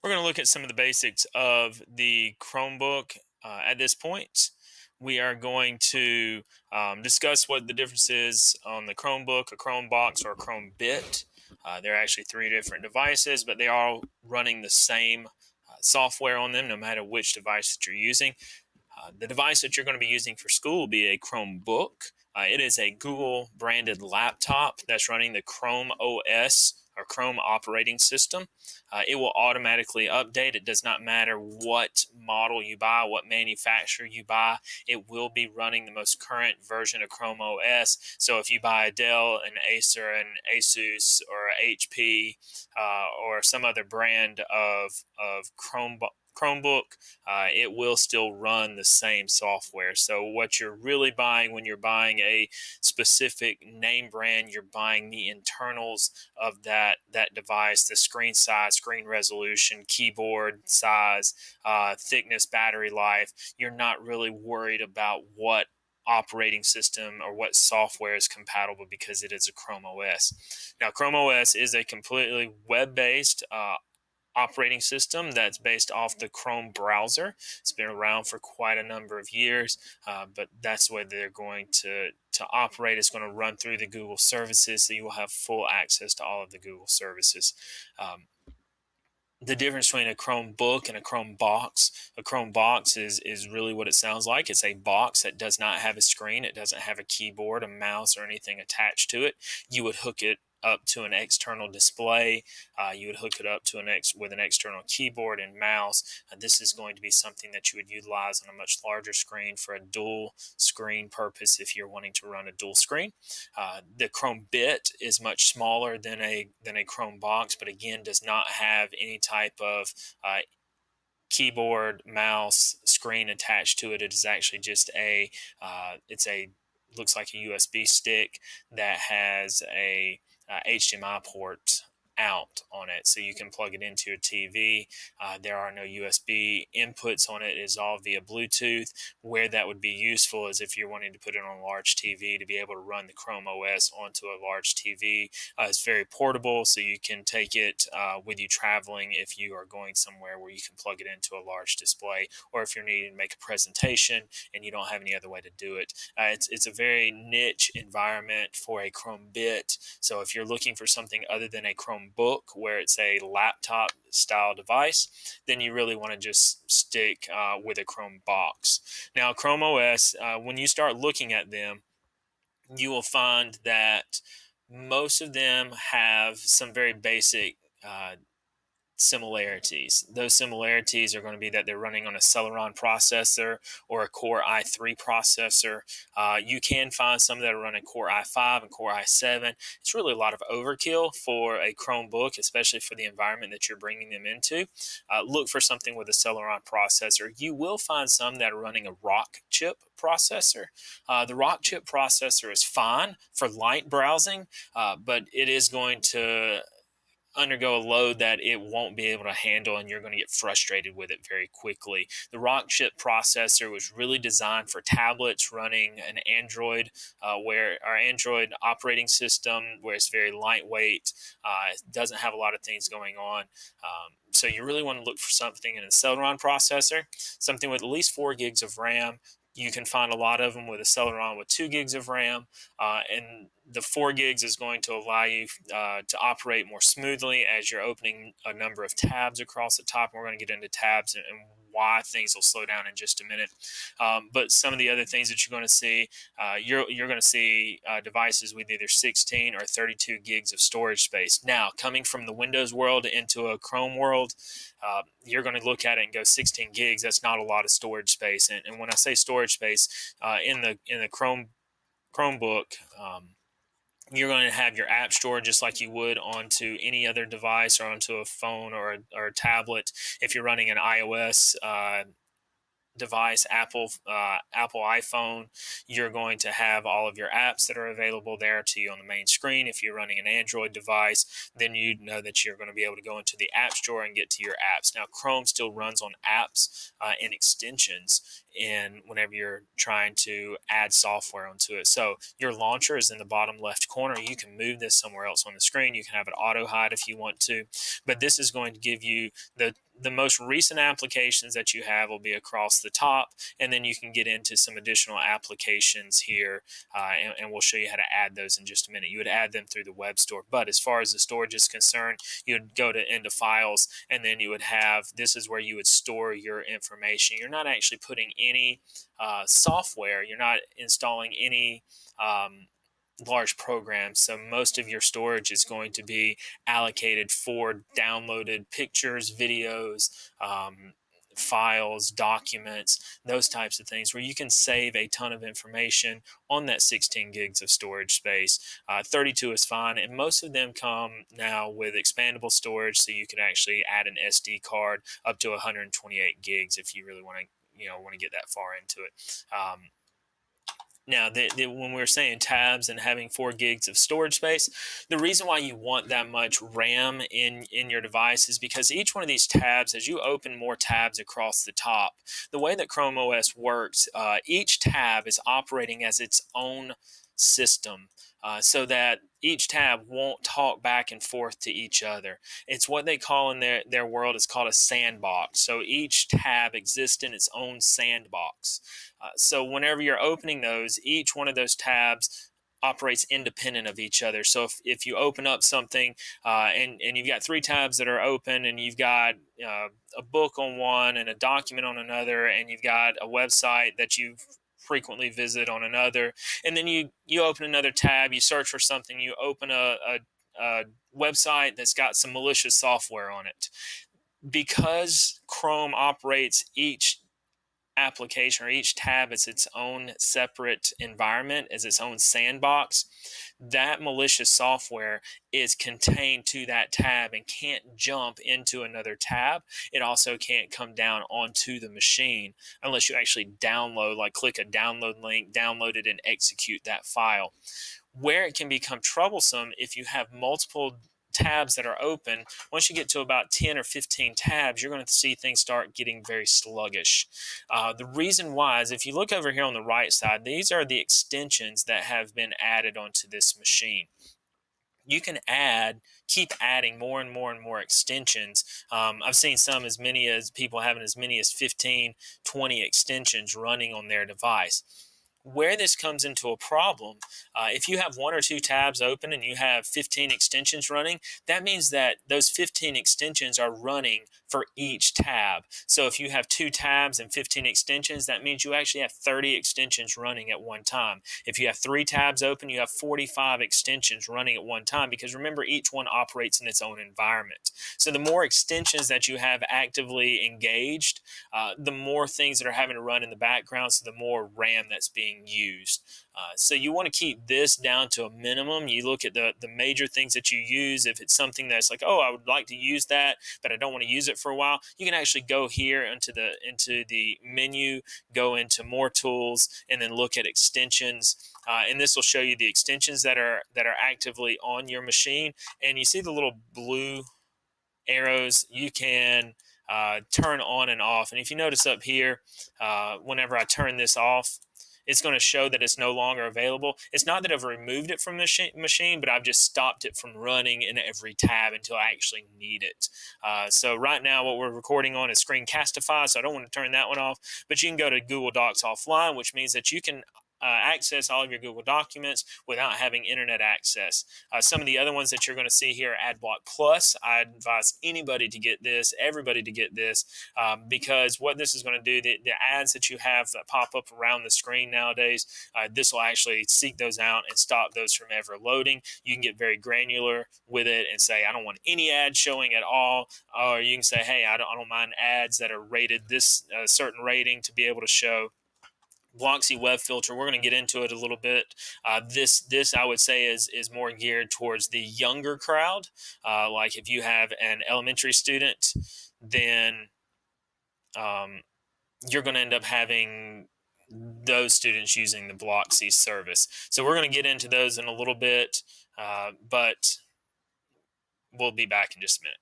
We're going to look at some of the basics of the Chromebook at this point. We are going to discuss what the difference is on the Chromebook, a Chromebox, or a Chromebit. There are actually three different devices, but they are all running the same software on them, no matter which device that you're using. The device that you're going to be using for school will be a Chromebook. It is a Google branded laptop that's running the Chrome OS or Chrome operating system. It will automatically update. It does not matter what model you buy, what manufacturer you buy. It will be running the most current version of Chrome OS. So if you buy a Dell, an Acer, an Asus, or a HP, or some other brand of Chromebook, it will still run the same software. So what you're really buying when you're buying a specific name brand, you're buying the internals of that device, the screen size, screen resolution, keyboard size, thickness, battery life. You're not really worried about what operating system or what software is compatible because it is a Chrome OS. Now, Chrome OS is a completely web-based operating system that's based off the Chrome browser. It's been around for quite a number of years, but that's the way they're going to operate. It's going to run through the Google services, so you will have full access to all of the Google services. The difference between a Chromebook and a Chromebox is really what it sounds like. It's a box that does not have a screen. It doesn't have a keyboard, a mouse, or anything attached to it. You would hook it up to an external display. You would hook it up to with an external keyboard and mouse. This is going to be something that you would utilize on a much larger screen for a dual screen purpose if you're wanting to run a dual screen. The Chromebit is much smaller than a Chromebox, but again does not have any type of keyboard, mouse, screen attached to it. It is actually just looks like a USB stick that has a HDMI port out on it, so you can plug it into your TV. There are no USB inputs on it. It is all via Bluetooth. Where that would be useful is if you're wanting to put it on a large TV to be able to run the Chrome OS onto a large TV. It's very portable, so you can take it with you traveling if you are going somewhere where you can plug it into a large display, or if you're needing to make a presentation and you don't have any other way to do it. It's a very niche environment for a Chromebit. So if you're looking for something other than a Chromebook, where it's a laptop style device, then you really want to just stick with a Chromebox. Now, Chrome OS, when you start looking at them, you will find that most of them have some very basic similarities. Those similarities are going to be that they're running on a Celeron processor or a Core i3 processor. You can find some that are running Core i5 and Core i7. It's really a lot of overkill for a Chromebook, especially for the environment that you're bringing them into. Look for something with a Celeron processor. You will find some that are running a Rockchip processor. The Rockchip processor is fine for light browsing, but it is going to undergo a load that it won't be able to handle, and you're going to get frustrated with it very quickly. The Rockchip processor was really designed for tablets running an Android, where our Android operating system, where it's very lightweight, doesn't have a lot of things going on. So you really want to look for something in a Celeron processor, something with at least 4 gigs of RAM. You can find a lot of them with a Celeron with 2 gigs of RAM, and the 4 gigs is going to allow you to operate more smoothly as you're opening a number of tabs across the top. And we're going to get into tabs and why things will slow down in just a minute. But some of the other things that you're going to see, you're going to see devices with either 16 or 32 gigs of storage space. Now, coming from the Windows world into a Chrome world, you're going to look at it and go 16 gigs. That's not a lot of storage space. And when I say storage space, in the Chromebook, you're going to have your app store just like you would onto any other device or onto a phone or a tablet. If you're running an iOS device, Apple iPhone, you're going to have all of your apps that are available there to you on the main screen. If you're running an Android device, then you know that you're going to be able to go into the App Store and get to your apps. Now, Chrome still runs on apps and extensions, and whenever you're trying to add software onto it. So your launcher is in the bottom left corner. You can move this somewhere else on the screen. You can have it auto hide if you want to, but this is going to give you the most recent applications that you have will be across the top, and then you can get into some additional applications here, and we'll show you how to add those in just a minute. You would add them through the web store, but as far as the storage is concerned, you would go to into files, and then you would have, this is where you would store your information. You're not actually putting any software, you're not installing any large programs. So most of your storage is going to be allocated for downloaded pictures, videos, files, documents, those types of things, where you can save a ton of information on that 16 gigs of storage space. 32 is fine, and most of them come now with expandable storage, so you can actually add an SD card up to 128 gigs if you really want to get that far into it. Now, when we're saying tabs and having 4 gigs of storage space, the reason why you want that much RAM in your device is because each one of these tabs, as you open more tabs across the top, the way that Chrome OS works, each tab is operating as its own system, so that each tab won't talk back and forth to each other. It's what they call in their world, is called a sandbox. So each tab exists in its own sandbox. So whenever you're opening those, each one of those tabs operates independent of each other. So if you open up something and you've got 3 tabs that are open, and you've got a book on one and a document on another, and you've got a website that you frequently visit on another, and then you open another tab, you search for something, you open a website that's got some malicious software on it. Because Chrome operates each application or each tab as its own separate environment, as its own sandbox, that malicious software is contained to that tab and can't jump into another tab. It also can't come down onto the machine unless you actually download, like click a download link, download it, and execute that file. Where it can become troublesome, if you have multiple tabs that are open, once you get to about 10 or 15 tabs, you're going to see things start getting very sluggish. The reason why is, if you look over here on the right side, these are the extensions that have been added onto this machine. You can keep adding more and more and more extensions. I've seen people having as many as 15, 20 extensions running on their device. Where this comes into a problem, if you have 1 or 2 tabs open and you have 15 extensions running, that means that those 15 extensions are running for each tab. So if you have 2 tabs and 15 extensions, that means you actually have 30 extensions running at one time. If you have 3 tabs open, you have 45 extensions running at one time, because remember, each one operates in its own environment. So the more extensions that you have actively engaged, the more things that are having to run in the background, so the more RAM that's being used. So you want to keep this down to a minimum. You look at the major things that you use. If it's something that's like, oh, I would like to use that, but I don't want to use it for a while, you can actually go here into the menu, go into more tools, and then look at extensions. And this will show you the extensions that are actively on your machine. And you see the little blue arrows, you can turn on and off. And if you notice up here, whenever I turn this off, it's going to show that it's no longer available. It's not that I've removed it from the machine, but I've just stopped it from running in every tab until I actually need it. So right now what we're recording on is Screencastify, so I don't want to turn that one off. But you can go to Google Docs offline, which means that you can access all of your Google Documents without having internet access. Some of the other ones that you're going to see here are AdBlock Plus. I advise anybody to get this, everybody to get this, because what this is going to do, the ads that you have that pop up around the screen nowadays, this will actually seek those out and stop those from ever loading. You can get very granular with it and say, I don't want any ads showing at all. Or you can say, hey, I don't mind ads that are rated this certain rating to be able to show. Bloxy Web Filter, we're going to get into it a little bit. This I would say is more geared towards the younger crowd. Like if you have an elementary student, then you're going to end up having those students using the Bloxy service. So we're going to get into those in a little bit, but we'll be back in just a minute.